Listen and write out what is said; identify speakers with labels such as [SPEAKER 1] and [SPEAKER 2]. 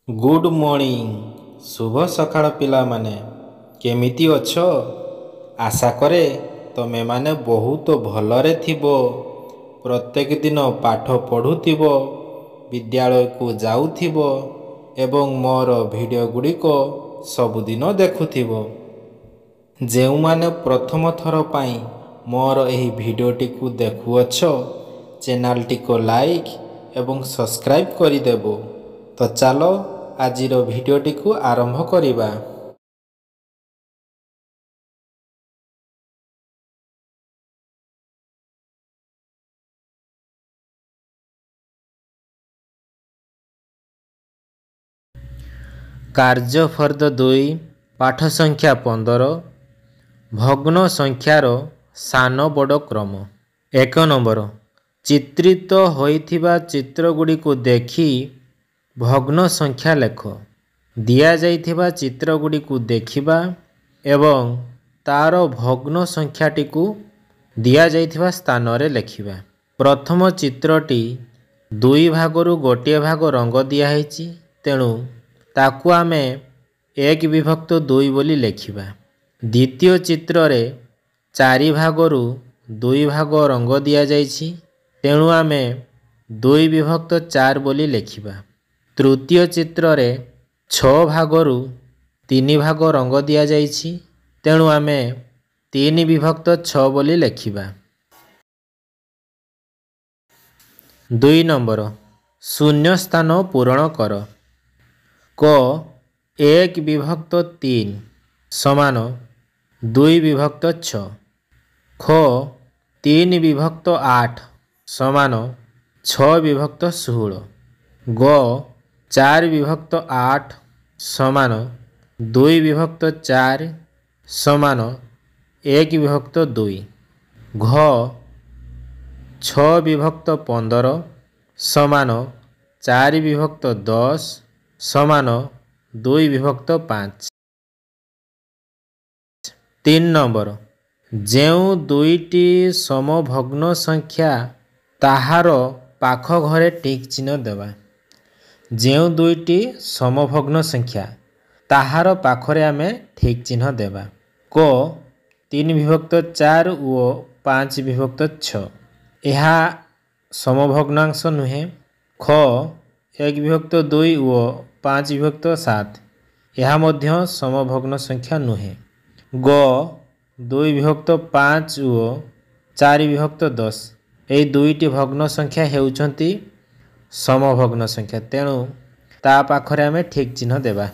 [SPEAKER 1] Good morning शुभ सकाळ पिलामाने केमिति अछ। आशा करे तमे माने बहुत भलरे थिबो। प्रत्येक दिन पाठ पढ़ुथिबो, विद्यालय को जाउथिबो एवं मोर वीडियो गुड़िक सबुदिन देखुथिबो। जेउ माने प्रथम थर पाई मोर एही वीडियोटी को देखुअछ, चैनलटी को लाइक एवं सब्सक्राइब करिदेबो। तो चलो आजिर वीडियोटी को आरंभ करिबा। कार्य फर्द 2 पाठ संख्या 15 भग्न संख्यार सान बड़ क्रम। 1 नंबर चित्रित होइथिबा चित्रगुड़ी को देखी भग्न संख्या लेख। दिया जाइथिबा चित्रगुड़ी को देखिबा एवं तार भग्न संख्याटी को दिया जाइथिबा स्थान रे लेखिबा। प्रथम चित्रटी 2 भागरु गोटे भाग रंग दिया हैछि, तेणु ताकू आमे 1 विभक्त 2 बोली लेखिबा। द्वितीय चित्र रे 4 भागरु 2 भाग रंग दिया जाइछि, तेणु आमे 2 विभक्त 4 बोली लेखिबा। तृतीय चित्र रे 6 भागरु 3 भाग रंग दिया जाइछि, तेणु आमे 3 विभक्त 6 बोली लेखिबा। 2 नंबर शून्य स्थान पूरण कर। क 1 विभक्त 3 समान 2 विभक्त 6। ख 3 विभक्त 8 समान 6 विभक्त 16। ग 4 विभक्त 8 समान 2 विभक्त 4 समान 1 विभक्त 2। घ 6 विभक्त 15 समान 4 विभक्त 10 समान 2 विभक्त 5। 3 नंबर जेउ दुईटी समभग्न संख्या ताहार पाख घरे टिक चिन्ह देवा। जेउ दुईटी समभग्न संख्या ताहार पाखरे आमे ठीक चिन्ह देवा। क 3 विभक्त 4 ओ 5 विभक्त 6 एहा समभग्नांश नुहे। ख 1 विभक्त 2 ओ 5 विभक्त 7 एहा मध्य समभग्न संख्या नुहे। ग 2 विभक्त 5 ओ 4 विभक्त 10 एई दुईटी भग्न संख्या हेउछंती समभग्न संख्या, तेणु ता पाखरे आमे ठीक चिन्ह देवा।